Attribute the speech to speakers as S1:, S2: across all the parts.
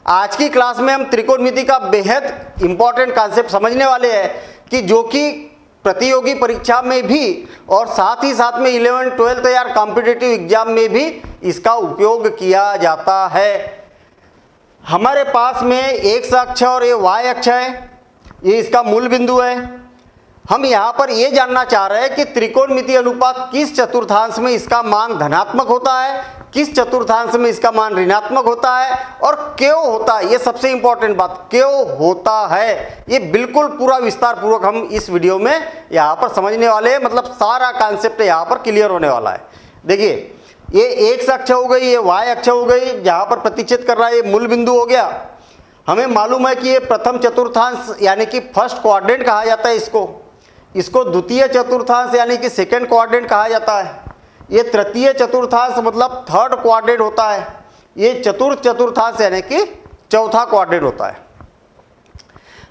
S1: आज की क्लास में हम त्रिकोणमिति का बेहद इंपॉर्टेंट कॉन्सेप्ट समझने वाले हैं कि जो कि प्रतियोगी परीक्षा में भी और साथ ही साथ में 11th 12th या कॉम्पिटिटिव एग्जाम में भी इसका उपयोग किया जाता है। हमारे पास में x अक्ष और ये y अक्ष है, ये इसका मूल बिंदु है। हम यहाँ पर ये जानना चाह रहे हैं कि त्रिकोणमिति अनुपात किस चतुर्थांश में इसका मान धनात्मक होता है, किस चतुर्थांश में इसका मान ऋणात्मक होता है और क्यों होता है। ये सबसे इंपॉर्टेंट बात, क्यों होता है, ये बिल्कुल पूरा विस्तार पूर्वक हम इस वीडियो में यहाँ पर समझने वाले हैं। मतलब सारा कॉन्सेप्ट यहाँ पर क्लियर होने वाला है। देखिए, ये x अक्ष हो गई, ये y अक्ष हो गई, जहाँ पर प्रतिच्छेद कर रहा है ये मूल बिंदु हो गया। हमें मालूम है कि ये प्रथम चतुर्थांश यानी कि फर्स्ट क्वाड्रेंट कहा जाता है इसको द्वितीय चतुर्थांश यानी कि सेकंड क्वाड्रेंट कहा जाता है। ये तृतीय चतुर्थांश मतलब थर्ड क्वाड्रेंट होता है। ये चतुर्थ चतुर्थांश यानी कि चौथा क्वाड्रेंट होता है।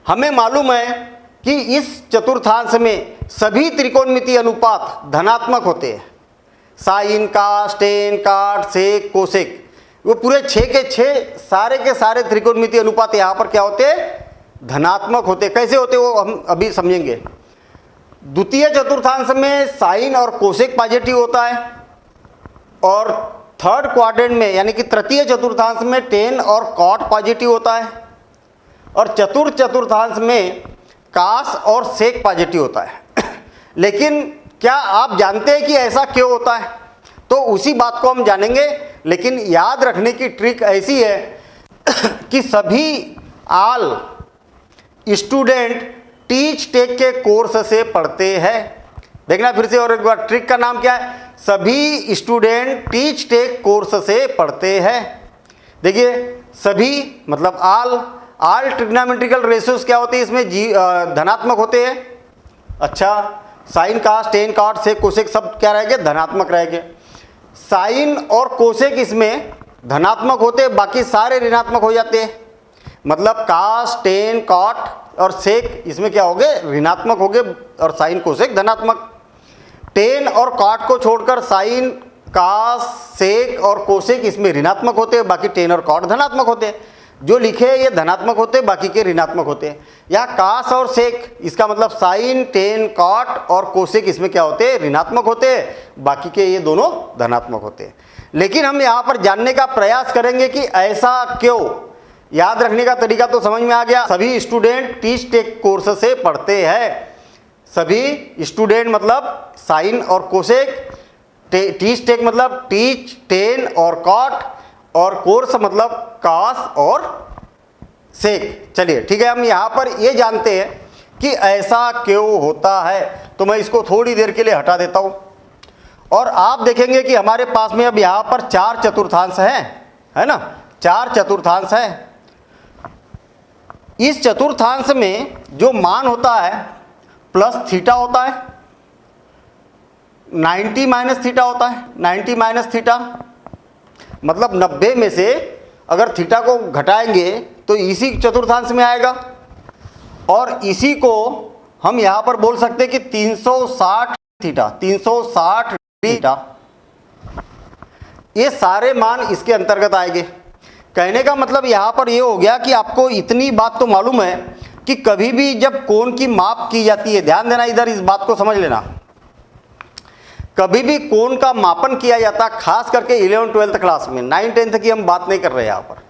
S1: हमें मालूम है कि इस चतुर्थांश में सभी त्रिकोणमिति अनुपात धनात्मक होते हैं। साइन, कास, टेन, काट, सेक, कोसेक, वो पूरे 6 के 6 सारे के सारे त्रिकोणमिति अनुपात यहाँ पर क्या होते हैं, धनात्मक होते। कैसे होते वो हम अभी समझेंगे। द्वितीय चतुर्थांश में साइन और कोसेक पॉजिटिव होता है और थर्ड क्वाड्रेंट में यानी कि तृतीय चतुर्थांश में टेन और कॉट पॉजिटिव होता है और चतुर्थ चतुर्थांश में कास और सेक पॉजिटिव होता है। लेकिन क्या आप जानते हैं कि ऐसा क्यों होता है? तो उसी बात को हम जानेंगे। लेकिन याद रखने की ट्रिक ऐसी है कि सभी आल स्टूडेंट टीच टेक के कोर्स से पढ़ते हैं। देखना फिर से और एक बार, ट्रिक का नाम क्या है, सभी स्टूडेंट टीच टेक कोर्स से पढ़ते हैं। देखिए, सभी मतलब आल ट्रिग्नोमेट्रिकल रेशियोज क्या होते हैं इसमें धनात्मक होते हैं। अच्छा, साइन, कास, टेन, कॉट, सेक, कोसेक सब क्या रहेंगे, धनात्मक रहेंगे। साइन और कोसेक इसमें धनात्मक होते हैं, बाकी सारे ऋणात्मक हो जाते हैं। मतलब कास, टेन, कॉट और सेक इसमें क्या हो गए, ऋणात्मक हो गए और साइन, कोसेक धनात्मक। टेन और कॉट को छोड़कर साइन, कास, सेक और कोसेक इसमें ऋणात्मक होते हैं, बाकी टेन और कॉट धनात्मक होते हैं। जो लिखे हैं ये धनात्मक होते हैं, बाकी के ऋणात्मक होते हैं। यहाँ कास और सेक इसका मतलब साइन, टेन, कॉट और कोसेक इसमें क्या होते हैं, ऋणात्मक होते हैं, बाकी के ये दोनों धनात्मक होते हैं। लेकिन हम यहाँ पर जानने का प्रयास करेंगे कि ऐसा क्यों। याद रखने का तरीका तो समझ में आ गया। सभी स्टूडेंट टीच टेक कोर्स से पढ़ते हैं। सभी स्टूडेंट मतलब साइन और कोसेक, टीच टेक मतलब टीच, टेन और कॉट और कोर्स मतलब कास और सेक। चलिए ठीक है, हम यहाँ पर ये जानते हैं कि ऐसा क्यों होता है। तो मैं इसको थोड़ी देर के लिए हटा देता हूँ और आप देखेंगे कि हमारे पास में अब यहाँ पर 4 चतुर्थांश हैं, है ना, 4 चतुर्थांश हैं। इस चतुर्थांश में जो मान होता है प्लस थीटा होता है, 90 माइनस थीटा होता है। 90 माइनस थीटा मतलब 90 में से अगर थीटा को घटाएंगे तो इसी चतुर्थांश में आएगा और इसी को हम यहाँ पर बोल सकते हैं कि 360 थीटा, 360 थीटा। ये सारे मान इसके अंतर्गत आएंगे। कहने का मतलब यहाँ पर ये हो गया कि आपको इतनी बात तो मालूम है कि कभी भी जब कोण की माप की जाती है, ध्यान देना इधर, इस बात को समझ लेना, कभी भी कोण का मापन किया जाता, खास करके 11th 12th क्लास में, 9th 10th की हम बात नहीं कर रहे यहाँ पर।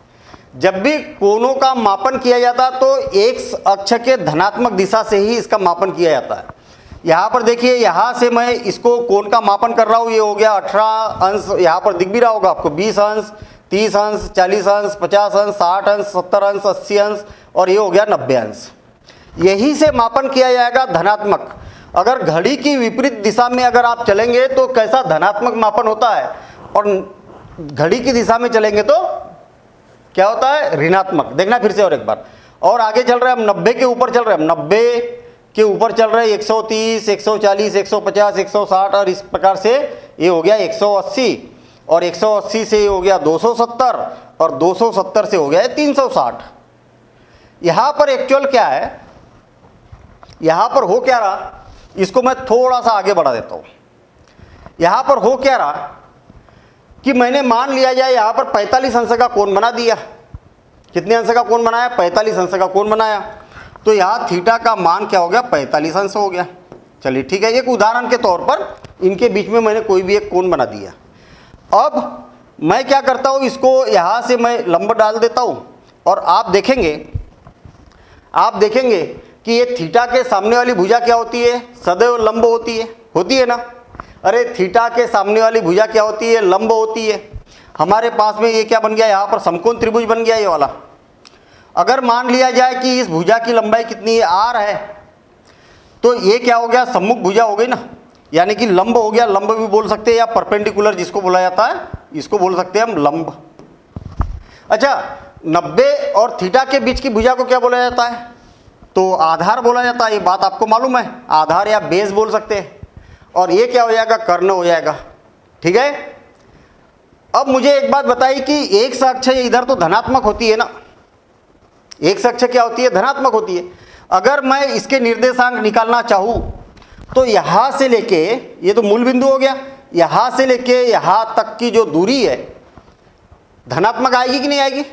S1: जब भी कोणों का मापन किया जाता तो x अक्ष के धनात्मक दिशा से ही इसका मापन किया जाता है। यहाँ पर देखिए, यहाँ से मैं इसको कोण का मापन कर रहा हूँ, ये हो गया 18 अंश, यहाँ पर दिख भी रहा होगा आपको, 20 अंश, 30 अंश, 40 अंश, 50 अंश, 60 अंश, 70 अंश, 80 अंश और ये हो गया 90 अंश। यही से मापन किया जाएगा धनात्मक। अगर घड़ी की विपरीत दिशा में अगर आप चलेंगे तो कैसा धनात्मक मापन होता है और घड़ी की दिशा में चलेंगे तो क्या होता है, ऋणात्मक। देखना फिर से और एक बार, और आगे चल रहे हैं हम 90 के ऊपर चल रहे हैं, हम 90 के ऊपर चल रहे हैं, 130, 140, 150, 160 और इस प्रकार से ये हो गया 180 और 180 से ये हो गया 270 और 270 से हो गया 360। यहाँ पर एक्चुअल क्या है, यहाँ पर हो क्या रहा, इसको मैं थोड़ा सा आगे बढ़ा देता हूँ। यहाँ पर हो क्या रहा कि मैंने मान लिया जाए यहाँ पर 45 अंश का कोण बना दिया, कितने अंश का कोण बनाया? 45 अंश का कोण बनाया। तो यहाँ थीटा का मान क्या हो गया? 45 अंश हो गया। चलिए ठीक है, एक उदाहरण के तौर पर इनके बीच में मैंने कोई भी एक कोण बना दिया। अब मैं क्या करता हूँ, इसको यहाँ से मैं लंब डाल देता हूँ और आप देखेंगे कि ये थीटा के सामने वाली भुजा क्या होती है? सदैव लंब होती है ना। अरे थीटा के सामने वाली भुजा क्या होती है? लंब होती है। हमारे पास में ये क्या बन गया? यहाँ पर समकोण त्रिभुज बन गया ये वाला। अगर मान लिया जाए कि इस भुजा की लंबाई कितनी है? r है, तो ये क्या हो गया? सम्मुख भुजा हो गई ना, यानी कि लंब हो गया। लंब भी बोल सकते हैं या परपेंडिकुलर जिसको बोला जाता है, इसको बोल सकते हैं हम लंब। अच्छा, 90 और थीटा के बीच की भुजा को क्या बोला जाता है? तो आधार बोला जाता है। ये बात आपको मालूम है, आधार या बेस बोल सकते हैं। और ये क्या हो जाएगा? कर्ण हो जाएगा। ठीक है, अब मुझे एक बात बताइए कि एक अक्ष इधर तो धनात्मक होती है ना, एक अक्ष क्या होती है? धनात्मक होती है। अगर मैं इसके निर्देशांक निकालना चाहूँ तो यहाँ से लेके, ये तो मूल बिंदु हो गया, यहाँ से लेके यहाँ तक की जो दूरी है धनात्मक आएगी कि नहीं आएगी?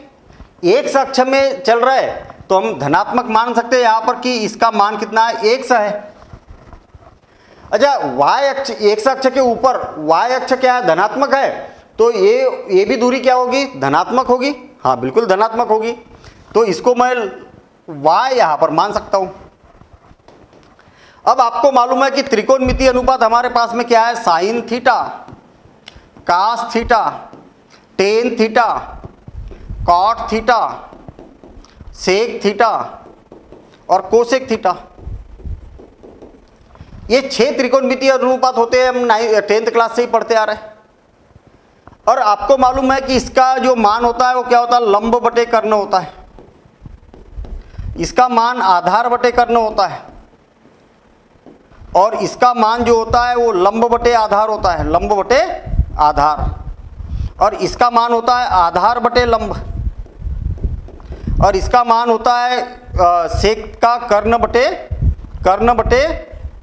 S1: एक अक्ष में चल रहा है तो हम धनात्मक मान सकते हैं यहाँ पर कि इसका मान कितना है? 1 है। अच्छा, y अक्ष, एक अक्ष के ऊपर y अक्ष क्या है? धनात्मक है, तो ये भी दूरी क्या होगी? धनात्मक होगी। हाँ बिल्कुल धनात्मक होगी। तो इसको मैं y यहाँ पर मान सकता हूँ। अब आपको मालूम है कि त्रिकोणमितीय अनुपात हमारे पास में क्या है? Sine theta, cos theta, tan theta, cot theta, sec theta और कोसेक थीटा। ये 6 त्रिकोणमितीय अनुपात होते हैं, हम 10th क्लास से ही पढ़ते आ रहे हैं। और आपको मालूम है कि इसका जो मान होता है वो क्या होता है? लंब बटे कर्ण होता है। इसका मान आधार बटे कर्ण होता है और इसका मान जो होता है वो लंब बटे आधार होता है, लंब बटे आधार। और इसका मान होता है आधार बटे लंब, और इसका मान होता है सेक का कर्ण बटे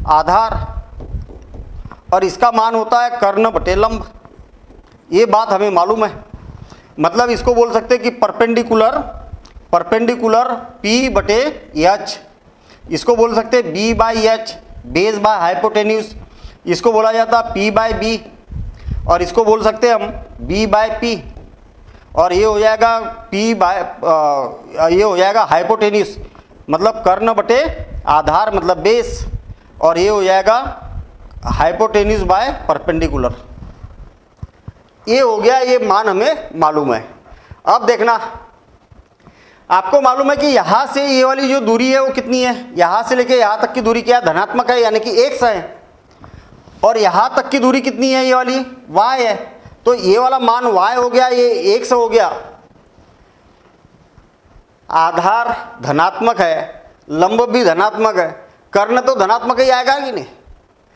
S1: आधार, और इसका मान होता है कर्ण बटे लंब। ये बात हमें मालूम है। मतलब इसको बोल सकते हैं कि परपेंडिकुलर P बटे H, इसको बोल सकते हैं B by H, base by hypotenuse, इसको बोला जाता है P बाय B, और इसको बोल सकते हैं हम B बाय P। और ये हो जाएगा P बाय ये हो जाएगा हाइपोटेन्यूज मतलब कर्ण बटे आधार मतलब बेस, और ये हो जाएगा हाइपोटेन्यूज बाय परपेंडिकुलर। ये हो गया, ये मान हमें मालूम है। अब देखना, आपको मालूम है कि यहाँ से ये वाली जो दूरी है वो कितनी है? यहाँ से लेके यहाँ तक की दूरी क्या है? धनात्मक है, यानी कि 1 है। और यहाँ तक की दूरी कितनी है? ये वाली y है, तो ये वाला मान y हो गया, ये 1 हो गया। आधार धनात्मक है, लंब भी धनात्मक है, कर्ण तो धनात्मक ही आएगा कि नहीं?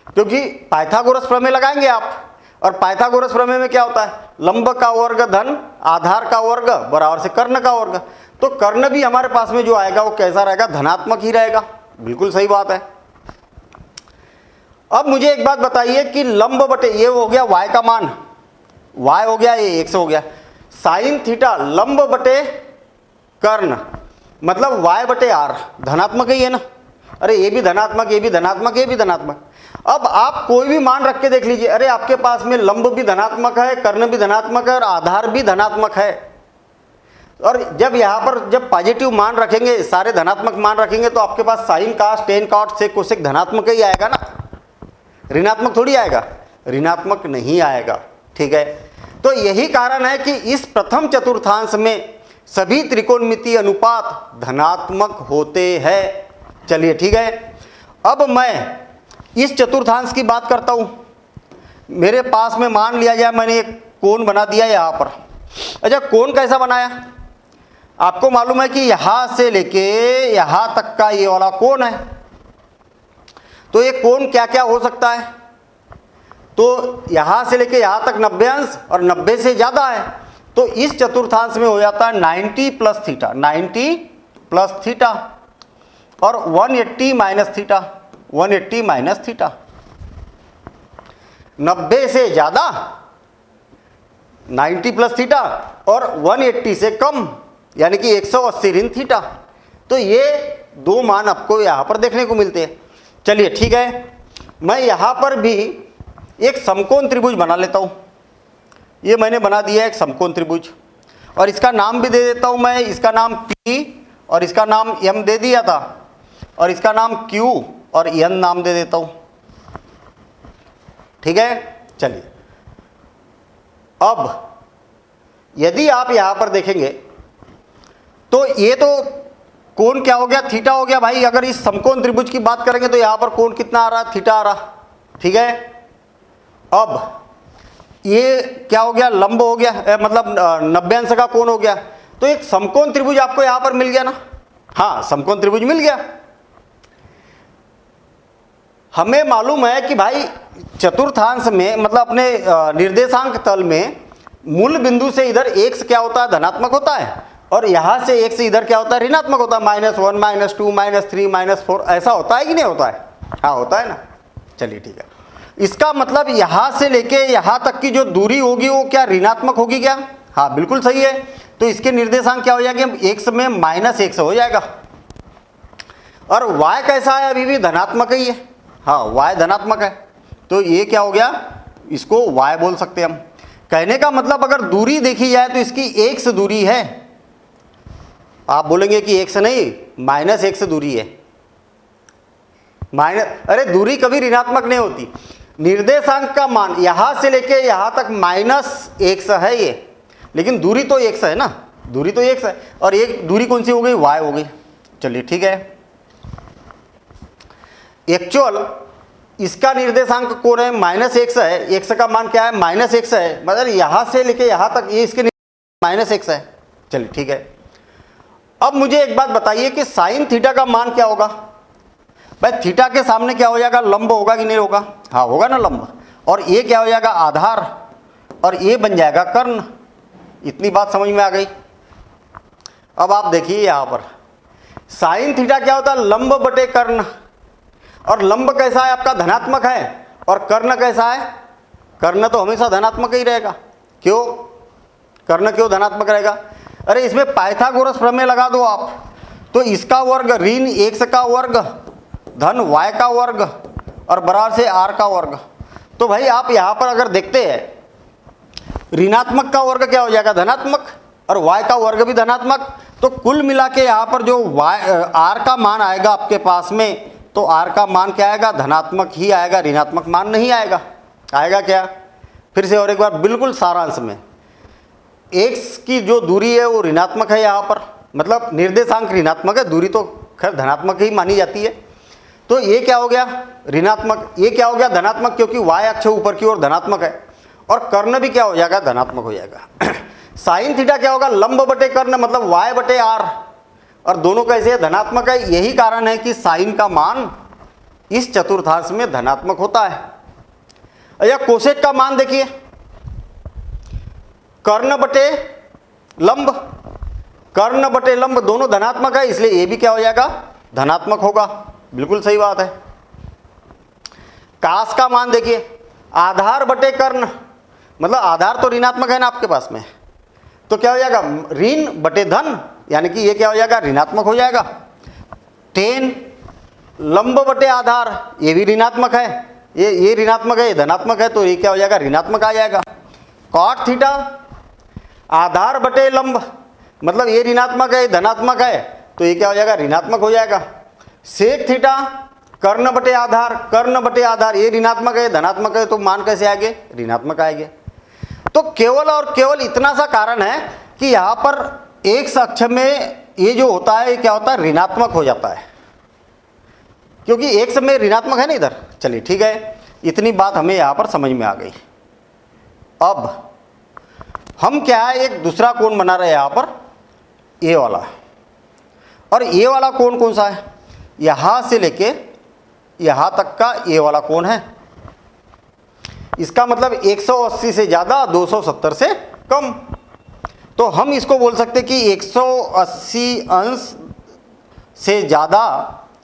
S1: क्योंकि पाइथागोरस प्रमेय लगाएंगे आप, और पाइथागोरस प्रमेय में क्या होता है? लंब का वर्ग धन आधार का वर्ग बराबर से कर्ण का वर्ग। तो कर्ण भी हमारे पास में जो आएगा वो कैसा रहेगा? धनात्मक ही रहेगा। बिल्कुल सही बात है। अब मुझे एक बात बताइए कि लंब बटे, ये हो गया y का मान, y हो गया, ये 1 हो गया। साइन थीटा लंब बटे कर्ण मतलब y बटे r, धनात्मक ही है ना। अरे ये भी धनात्मक, ये भी धनात्मक, ये भी धनात्मक। अब आप कोई भी मान रख के देख लीजिए, अरे आपके पास में लंब भी धनात्मक है, कर्ण भी धनात्मक है और आधार भी धनात्मक है। और जब यहाँ पर जब पॉजिटिव मान रखेंगे, सारे धनात्मक मान रखेंगे, तो आपके पास साइन कास टेन कॉट सेक कोसेक धनात्मक ही आएगा ना, ऋणात्मक थोड़ी आएगा, ऋणात्मक नहीं आएगा। ठीक है, तो यही कारण है कि इस प्रथम चतुर्थांश में सभी त्रिकोणमितीय अनुपात धनात्मक होते हैं। चलिए ठीक है, अब मैं इस चतुर्थांश की बात करता हूँ। मेरे पास में मान लिया जाए मैंने एक कोण बना दिया यहाँ पर। अच्छा, कोण कैसा बनाया? आपको मालूम है कि यहाँ से लेके यहाँ तक का ये वाला कोण है। तो ये कोण क्या क्या हो सकता है? तो यहाँ से लेके यहाँ तक 90 अंश और 90 से ज़्यादा है, तो इस चतुर्थांश में हो जाता है 90 प्लस थीटा, 90 प्लस थीटा और 180 माइनस थीटा, 180 माइनस थीटा। 90 से ज़्यादा 90 प्लस थीटा और 180 से कम यानी कि 180 ऋण थीटा। तो ये दो मान आपको यहाँ पर देखने को मिलते हैं। चलिए ठीक है, मैं यहाँ पर भी एक समकोण त्रिभुज बना लेता हूँ। ये मैंने बना दिया एक समकोण त्रिभुज, और इसका नाम भी दे देता हूँ मैं। इसका नाम P और इसका नाम M दे दिया था, और इसका नाम Q और N नाम दे देता हूँ। ठीक है, चलिए अब यदि आप यहाँ पर देखेंगे तो ये तो कोण क्या हो गया, थीटा हो गया भाई। अगर इस समकोण त्रिभुज की बात करेंगे तो यहाँ पर कोण कितना आ रहा, थीटा आ रहा। ठीक है, अब ये क्या हो गया, लंब हो गया, मतलब 90 अंश का कोण हो गया। तो एक समकोण त्रिभुज आपको यहाँ पर मिल गया ना। हाँ, समकोण त्रिभुज मिल गया। हमें मालूम है कि भाई चतुर्थांश में, मतलब अपने निर्देशांक तल में मूल बिंदु से इधर x क्या होता है, धनात्मक होता है, और यहाँ से x इधर क्या होता है, ऋणात्मक होता है। -1 -2 -3 -4 ऐसा होता है कि नहीं होता है? हाँ, होता है ना। चलिए ठीक है, इसका मतलब यहाँ से लेके यहाँ तक की जो दूरी होगी वो क्या ऋणात्मक होगी क्या? हाँ, बिल्कुल सही है। तो इसके निर्देशांक क्या हो जाएंगे, x में -1 हो जाएगा। और y कैसा है, अभी भी धनात्मक ही है। हाँ, y धनात्मक है, तो ये क्या हो गया, इसको y बोल सकते हैं हम। कहने का मतलब अगर दूरी देखी जाए तो इसकी x दूरी है। आप बोलेंगे कि x नहीं, -1 दूरी है। अरे दूरी कभी ऋणात्मक नहीं होती। निर्देशांक का मान यहाँ से लेके यहाँ तक -1 है ये, लेकिन दूरी तो x है ना, दूरी तो x है। और एक दूरी कौन सी हो गई, y हो गई। चलिए ठीक है, एक्चुअल इसका निर्देशांक कौन है, -1 है। x का मान क्या है, -1 है, मतलब यहाँ से लेके यहाँ तक ये इसके -1 है। चलिए ठीक है, अब मुझे एक बात बताइए कि साइन थीटा का मान क्या होगा। भाई थीटा के सामने क्या हो जाएगा, लंब होगा कि नहीं होगा? हाँ, होगा ना लंब। और ये क्या हो जाएगा, आधार, और ये बन जाएगा कर्ण। इतनी बात समझ में आ गई। अब आप देखिए यहाँ पर साइन थीटा क्या होता है, लंब बटे कर्ण। और लंब कैसा है आपका, धनात्मक है, और कर्ण कैसा है, कर्ण तो हमेशा धनात्मक ही रहेगा। क्यों, कर्ण क्यों धनात्मक रहेगा? अरे इसमें पाइथागोरस प्रमेय लगा दो आप, तो इसका वर्ग ऋण x का वर्ग धन y का वर्ग और बराबर से r का वर्ग। तो भाई आप यहाँ पर अगर देखते हैं, ऋणात्मक का वर्ग क्या हो जाएगा, धनात्मक, और y का वर्ग भी धनात्मक। तो कुल मिला के यहाँ पर जो r का मान आएगा आपके पास में, तो r का मान क्या आएगा, धनात्मक ही आएगा, ऋणात्मक मान नहीं आएगा। आएगा क्या, फिर से और एक बार बिल्कुल सारांश में, x की जो दूरी है वो ऋणात्मक है यहाँ पर, मतलब निर्देशांक ऋणात्मक है, दूरी तो खैर धनात्मक ही मानी जाती है। तो ये क्या हो गया, ऋणात्मक। ये क्या हो गया, धनात्मक, क्योंकि y अक्ष ऊपर की ओर धनात्मक है। और कर्ण भी क्या हो जाएगा, धनात्मक हो जाएगा। साइन थीटा क्या होगा, लंब बटे कर्ण, मतलब y बटे r, और दोनों कैसे है, धनात्मक है। यही कारण है कि साइन का मान इस चतुर्थांश में धनात्मक होता है। या कोसेक का मान देखिए, कर्ण बटे लंब, कर्ण बटे लंब दोनों धनात्मक है, इसलिए ये भी क्या हो जाएगा, धनात्मक होगा। बिल्कुल सही बात है। कास का मान देखिए, आधार बटे कर्ण, मतलब आधार तो ऋणात्मक है ना आपके पास में, तो क्या हो जाएगा, ऋण बटे धन, यानी कि ये क्या हो जाएगा, ऋणात्मक हो जाएगा। टेन लंब बटे आधार, ये भी ऋणात्मक है, ये ऋणात्मक है, ये धनात्मक है, तो ये क्या हो जाएगा, ऋणात्मक आ जाएगा। कॉट थीटा आधार बटे लंब, मतलब ये ऋणात्मक है, ये धनात्मक है, तो ये क्या हो जाएगा, ऋणात्मक हो जाएगा। सेक थीटा कर्ण बटे आधार, कर्ण बटे आधार, ये ऋणात्मक है, धनात्मक है, तो मान कैसे आएंगे, ऋणात्मक आएंगे। तो केवल और केवल इतना सा कारण है कि यहाँ पर एक अक्ष में ये जो होता है, ये क्या होता है, ऋणात्मक हो जाता है, क्योंकि एक समय ऋणात्मक है ना इधर। चलिए ठीक है, इतनी बात हमें यहाँ पर समझ में आ गई। अब हम क्या है, एक दूसरा कोण बना रहे हैं यहाँ पर, ये वाला। और ये वाला कोण कौन सा है, यहाँ से लेके यहाँ तक का ये वाला कोण है। इसका मतलब 180 से ज़्यादा, 270 से कम। तो हम इसको बोल सकते कि 180 अंश से ज़्यादा,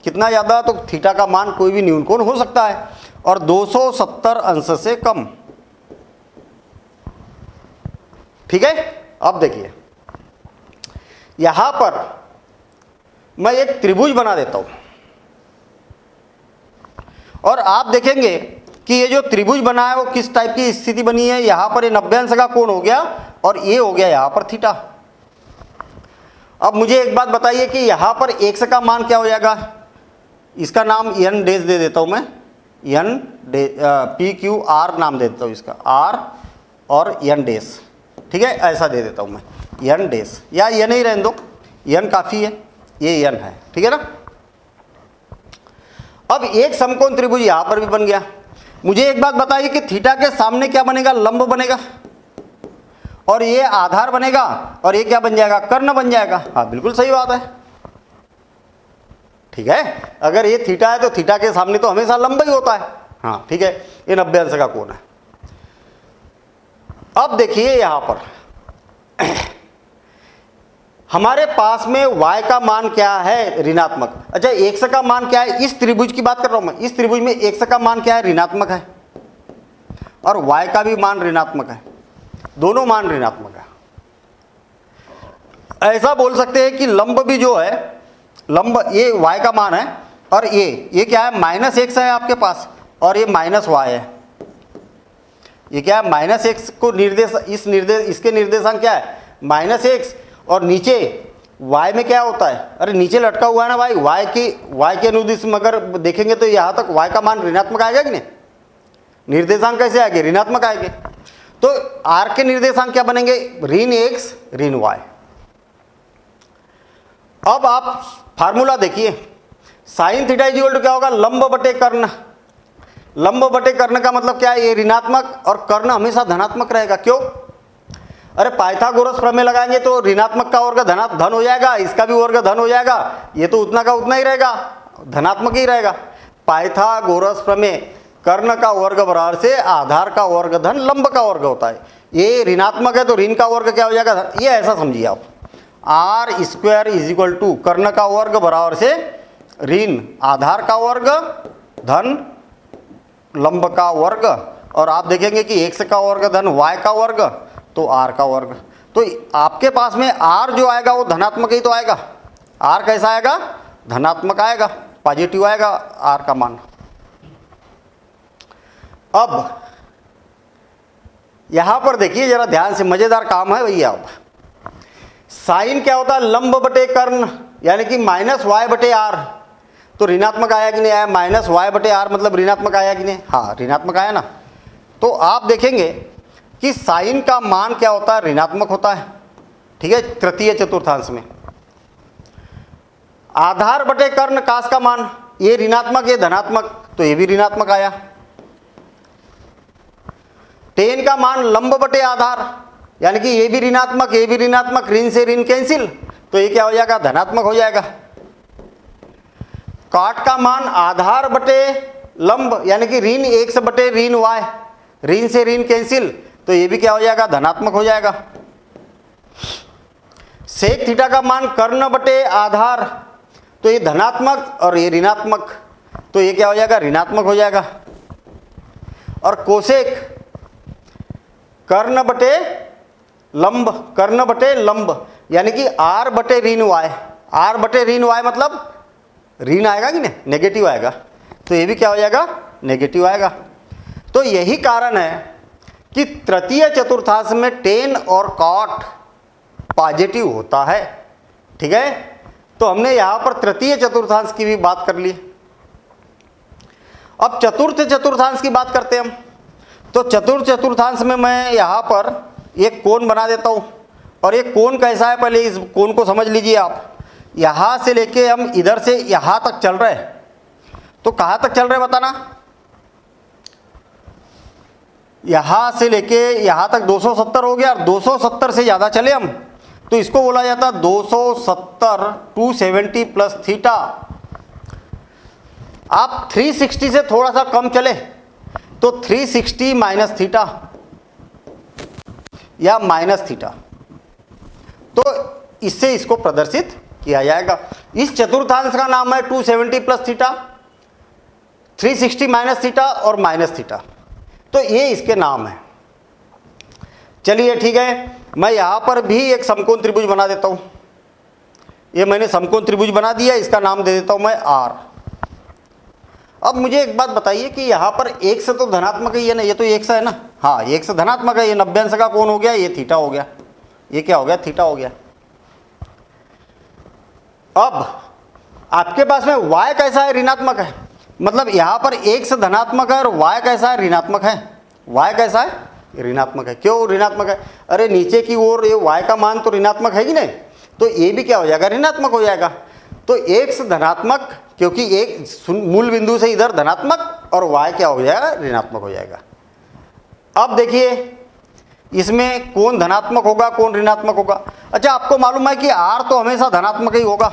S1: कितना ज़्यादा, तो थीटा का मान कोई भी न्यून कोण हो सकता है, और 270 अंश से कम। ठीक है, अब देखिए यहां पर मैं एक त्रिभुज बना देता हूं और आप देखेंगे कि ये जो त्रिभुज बना है वो किस टाइप की स्थिति बनी है। यहां पर ये 90 अंश का कोण हो गया और ये हो गया यहां पर थीटा। अब मुझे एक बात बताइए कि यहां पर x का मान क्या हो जाएगा। इसका नाम n डेज दे देता हूं मैं, n पी क्यू आर नाम दे देता हूं इसका, r और n डेज, ठीक है, ऐसा दे देता हूं मैं n डेज, या n ही रहने दो, n काफ़ी है, ये n है, ठीक है ना। अब एक समकोण त्रिभुज यहां पर भी बन गया। मुझे एक बात बताइए कि थीटा के सामने क्या बनेगा, लंब बनेगा, और ये आधार बनेगा, और ये क्या बन जाएगा, कर्ण बन जाएगा। हाँ बिल्कुल सही बात है, ठीक है। अगर ये थीटा है तो थीटा के सामने तो हमेशा लंब ही होता है। हाँ ठीक है, ये 90 अंश का कोण है। अब देखिए यहां पर हमारे पास में y का मान क्या है, ऋणात्मक। अच्छा x का मान क्या है, इस त्रिभुज की बात कर रहा हूं मैं, इस त्रिभुज में x का मान क्या है, ऋणात्मक है, और y का भी मान ऋणात्मक है, दोनों मान ऋणात्मक है। ऐसा बोल सकते हैं कि लंब भी जो है, लंब ये y का मान है, और ये क्या है, -x है आपके पास, और ये -y है। ये क्या है, -x को इसके निर्देशांक क्या है, -x, और नीचे y में क्या होता है, अरे नीचे लटका हुआ है ना भाई, y के अनुदिश में अगर देखेंगे तो यहाँ तक y का मान ऋणात्मक आएगा कि नहीं, निर्देशांक कैसे आएंगे, ऋणात्मक आएंगे। तो r के निर्देशांक क्या बनेंगे, ऋण x ऋण y। अब आप फार्मूला देखिए, साइन थीटा इक्वल टू क्या होगा, लंब बटे कर्ण। लंब बटे कर्ण का मतलब क्या है, ये ऋणात्मक, और कर्ण हमेशा धनात्मक रहेगा। क्यों, अरे पाइथागोरस प्रमेय लगाएंगे तो ऋणात्मक का वर्ग धन हो जाएगा, इसका भी वर्ग धन हो जाएगा, ये तो उतना का उतना ही रहेगा, धनात्मक ही रहेगा। पाइथागोरस प्रमेय, कर्ण का वर्ग बराबर से आधार का वर्ग धन लंब का वर्ग होता है। ये ऋणात्मक है तो ऋण का वर्ग क्या हो जाएगा, ये ऐसा समझिए आप, R square is equal to कर्ण का वर्ग बराबर से ऋण आधार का वर्ग धन लंब का वर्ग, और आप देखेंगे कि x का वर्ग धन y का वर्ग तो r का वर्ग। तो आपके पास में r जो आएगा वो धनात्मक ही तो आएगा। r कैसा आएगा, धनात्मक आएगा, पॉजिटिव आएगा r का मान। अब यहां पर देखिए जरा ध्यान से, मजेदार काम है भैया। अब साइन क्या होता है, लंब बटे कर्ण, यानी कि -y बटे r, तो ऋणात्मक आया कि नहीं आया, -y बटे r मतलब ऋणात्मक आया कि नहीं, हाँ ऋणात्मक आया ना। तो आप देखेंगे कि साइन का मान क्या होता है, ऋणात्मक होता है, ठीक है, तृतीय चतुर्थांश में। आधार बटे कर्ण काश का मान, ये ऋणात्मक ये धनात्मक, तो ये भी ऋणात्मक आया। टेन का मान लंब बटे आधार, यानी कि ये भी ऋणात्मक ये भी ऋणात्मक, ऋण से ऋण कैंसिल, तो ये क्या हो जाएगा, धनात्मक हो जाएगा। काट का मान आधार बटे लंब, यानी कि ऋण x बटे ऋण y, ऋण से ऋण कैंसिल, तो ये भी क्या हो जाएगा, धनात्मक हो जाएगा। सेक थीटा का मान कर्ण बटे आधार, तो ये धनात्मक और ये ऋणात्मक, तो ये क्या हो जाएगा, ऋणात्मक हो जाएगा। और कोसेक कर्ण बटे लंब, कर्ण बटे लंब, यानी कि r बटे ऋण y, r बटे ऋण y मतलब ऋण आएगा कि नहीं, नेगेटिव आएगा, तो ये भी क्या हो जाएगा, नेगेटिव आएगा। तो यही कारण है कि तृतीय चतुर्थांश में टेन और कॉट पॉजिटिव होता है, ठीक है। तो हमने यहां पर तृतीय चतुर्थांश की भी बात कर ली। अब चतुर्थ चतुर्थांश की बात करते हैं हम। तो चतुर्थ चतुर्थांश में मैं यहां पर एक कोण बना देता हूं, और एक कोण कैसा है, पहले इस कोण को समझ लीजिए आप। यहां से लेके हम इधर से यहां तक चल रहे हैं, तो कहां तक चल रहे हैं बताना, यहां से लेके यहां तक 270 हो गया, और 270 से ज्यादा चले हम तो इसको बोला जाता है 270 270 प्लस थीटा। आप 360 से थोड़ा सा कम चले तो 360 माइनस थीटा या माइनस थीटा, तो इससे इसको प्रदर्शित किया जाएगा। इस चतुर्थांश का नाम है 270 प्लस थीटा, 360 माइनस थीटा और माइनस थीटा, तो ये इसके नाम है। चलिए ठीक है, मैं यहां पर भी एक समकोण त्रिभुज बना देता हूं। ये मैंने समकोण त्रिभुज बना दिया, इसका नाम दे देता हूं मैं R। अब मुझे एक बात बताइए कि यहाँ पर एक से तो धनात्मक ही है ना, ये तो एक से है ना, हाँ एक से धनात्मक है, ये 90 अंश का कोण हो गया, ये थीटा हो गया, ये क्या हो गया, थीटा हो गया। अब आपके पास में y कैसा है, ऋणात्मक है, मतलब यहाँ पर एक से धनात्मक है और y कैसा है, ऋणात्मक है। y कैसा है, ऋणात्मक है। क्यों ऋणात्मक है, अरे नीचे की ओर ये y का मान तो ऋणात्मक है कि नहीं, तो ये भी क्या हो जाएगा, ऋणात्मक हो जाएगा। तो एक से धनात्मक, क्योंकि एक मूल बिंदु से इधर धनात्मक और y क्या हो जाएगा, ऋणात्मक हो जाएगा। अब देखिए इसमें कौन धनात्मक होगा कौन ऋणात्मक होगा। अच्छा आपको मालूम है कि r तो हमेशा धनात्मक ही होगा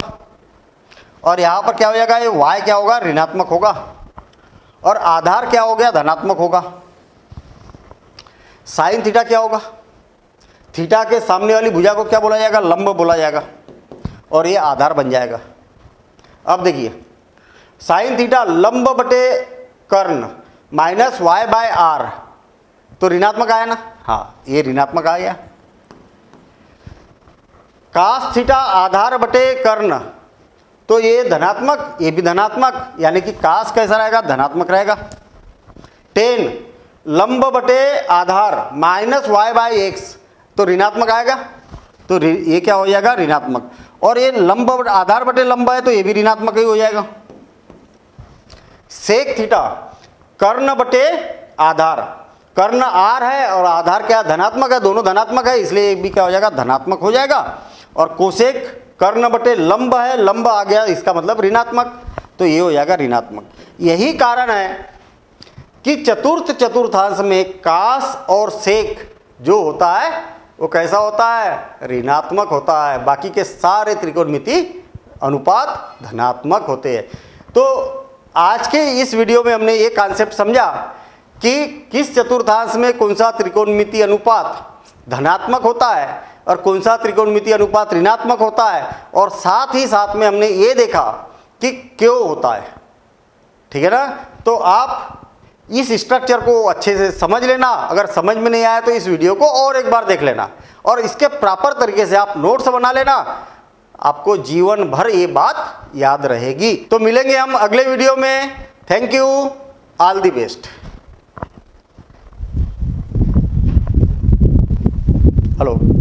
S1: और यहाँ पर क्या हो जाएगा, ये y क्या होगा, ऋणात्मक होगा और आधार क्या हो गया, धनात्मक होगा। साइन थीटा क्या होगा, थीटा के सामने वाली भुजा को क्या बोला जाएगा, लंब बोला जाएगा और ये आधार बन जाएगा। अब देखिए साइन थीटा लंब बटे कर्ण माइनस y बाय आर, तो ऋणात्मक आया ना, हाँ ये ऋणात्मक आ गया। कास थीटा आधार बटे कर्ण, तो ये धनात्मक, ये भी धनात्मक, यानी कि कास कैसा रहेगा, धनात्मक रहेगा। टेन लंब बटे आधार माइनस y बाई एक्स, तो ऋणात्मक आएगा, तो ये क्या हो जाएगा, ऋणात्मक। और ये लंब आधार बटे लंब है तो ये भी ऋणात्मक ही हो जाएगा। सेक थीटा कर्ण बटे आधार, कर्ण r है और आधार क्या धनात्मक है, दोनों धनात्मक है, इसलिए ये भी क्या हो जाएगा, धनात्मक हो जाएगा। और कोसेक कर्ण बटे लंब है, लंब आ गया, इसका मतलब ऋणात्मक, तो ये हो जाएगा ऋणात्मक। यही कारण है कि चतुर्थ चतुर्थांश में कास और सेक जो होता है वो कैसा होता है, ऋणात्मक होता है। बाकी के सारे त्रिकोणमिति अनुपात धनात्मक होते हैं। तो आज के इस वीडियो में हमने ये कॉन्सेप्ट समझा कि किस चतुर्थांश में कौन सा त्रिकोणमिति अनुपात धनात्मक होता है और कौन सा त्रिकोणमिति अनुपात ऋणात्मक होता है, और साथ ही साथ में हमने ये देखा कि क्यों होता है। ठीक है ना, तो आप इस स्ट्रक्चर को अच्छे से समझ लेना। अगर समझ में नहीं आया तो इस वीडियो को और एक बार देख लेना और इसके प्रॉपर तरीके से आप नोट्स बना लेना, आपको जीवन भर ये बात याद रहेगी। तो मिलेंगे हम अगले वीडियो में। Thank you, all the best. Hello.